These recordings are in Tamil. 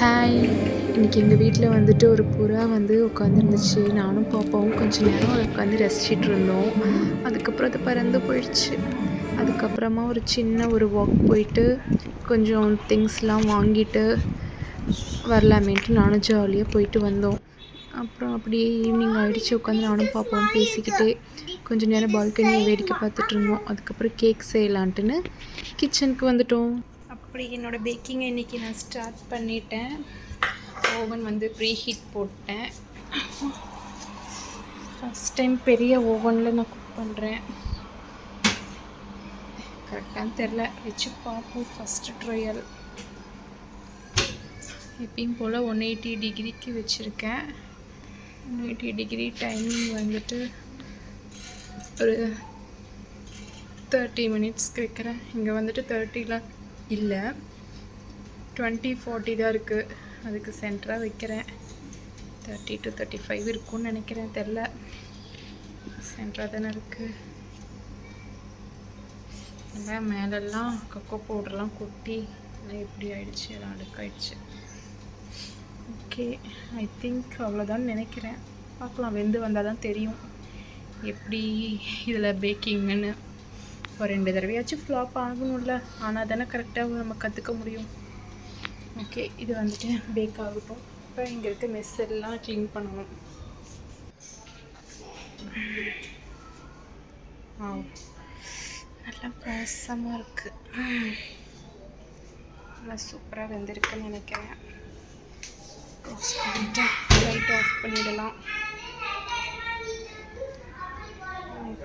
ஹாய். இன்றைக்கி எங்கள் வீட்டில் வந்துட்டு ஒரு புறா வந்து உட்காந்துருந்துச்சு. நானும் பாப்பாவும் கொஞ்சம் நேரம் அதை உட்காந்து ரசிச்சிட்டு இருந்தோம். அதுக்கப்புறம் அது பறந்து போயிடுச்சு. அதுக்கப்புறமா ஒரு சின்ன வாக் போயிட்டு கொஞ்சம் திங்ஸ்லாம் வாங்கிட்டு வரலாமேன்ட்டு நானும் ஜாலியாக போயிட்டு வந்தோம். அப்புறம் அப்படியே ஈவினிங் ஆகிடுச்சு. உட்காந்து நானும் பாப்பாவும் பேசிக்கிட்டே கொஞ்சம் நேரம் பால்கனியை வேடிக்கை பார்த்துட்டு இருந்தோம். அதுக்கப்புறம் கேக் செய்யலான்ட்டுன்னு கிச்சனுக்கு வந்துட்டோம். அப்படி என்னோடய பேக்கிங்கை இன்றைக்கி நான் ஸ்டார்ட் பண்ணிட்டேன். ஓவன் வந்து ப்ரீ ஹீட் போட்டேன். ஃபஸ்ட் டைம் பெரிய ஓவனில் நான் குக் பண்ணுறேன். கரெக்டானு தெரில, வச்சு பார்ப்போம். First trial. எப்பயும் போல் 180 டிகிரிக்கு வச்சுருக்கேன். 180 டிகிரி டைமிங் வந்துட்டு ஒரு 30 மினிட்ஸ்க்கு வைக்கிறேன். இங்கே வந்துட்டு 30லாம் இல்லை, 20-40 தான் இருக்குது. அதுக்கு சென்டராக வைக்கிறேன். 30 to 35 இருக்கும்னு நினைக்கிறேன், தெரில. சென்டராக தானே இருக்குது. எல்லாம் மேலெல்லாம் கொக்கோ பவுடர்லாம் கொட்டி எல்லாம் எப்படி ஆயிடுச்சு, எல்லாம் அடுக்காயிடுச்சு. ஓகே, ஐ திங்க் அவ்வளோதான் நினைக்கிறேன். பார்க்கலாம், வெந்து வந்தால் தான் தெரியும் எப்படி இதில் பேக்கிங்னு. ஒரு 2 தடவையாச்சும் ஃப்ளாப் ஆகணும்ல, ஆனால் தானே கரெக்டாக நம்ம கற்றுக்க முடியும். ஓகே, இது வந்துட்டு பேக் ஆகட்டும். இப்போ இங்கே இருக்க மெஸ் எல்லாம் க்ளீன் பண்ணணும். நல்லா வாசமாக இருக்குது. நல்லா சூப்பராக வெந்திருக்குன்னு நினைக்கிறேன். க்ளோஸ் பண்ணிவிட்டு லைட் ஆஃப் பண்ணிடலாம்.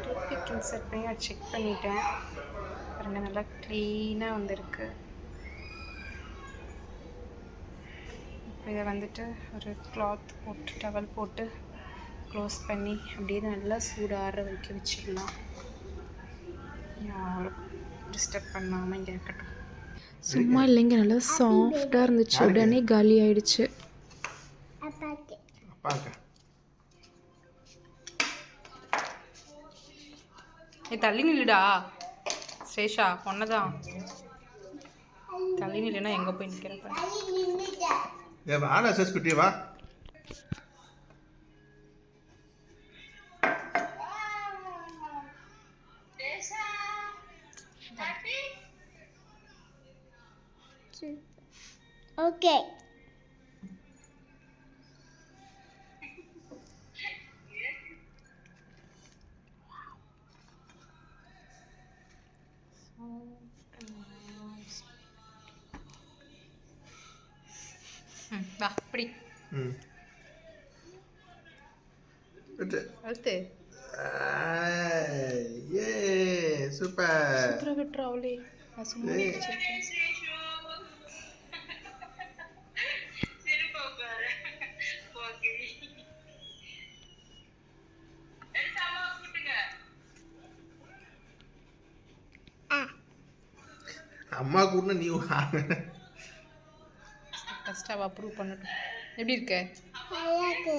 டூத்பிக் செட் பண்ணி அதை செக் பண்ணிட்டேன். பாருங்கள், நல்லா க்ளீனாக வந்திருக்கு. இப்போ இதை வந்துட்டு ஒரு கிளாத் போட்டு, டவல் போட்டு க்ளோஸ் பண்ணி அப்படியே நல்லா சூடாற வைக்க வச்சிடலாம். யாரும் டிஸ்டர்ப் பண்ணாமல் இங்கே இருக்கட்டும். சும்மா இல்லைங்க, நல்லா சாஃப்டாக இருந்துச்சு. உடனே காலி ஆயிடுச்சு. தள்ளி நில்லுடா சேஷா, பொண்ணதான். தள்ளி நில்லுனா எங்கே போய் நிற்கிறப்ப. வா. ஓகே, வா அப்படி அழுத்து. சூப்பர். சூப்பராக விட்டுரு அவளே. நான் சும்மா வச்சிருக்கேன். அம்மா கூட நீ ஃபஸ்ட்டாக அப்ரூவ் பண்ணட்டும். எப்படி இருக்க? நல்லா இருக்கு.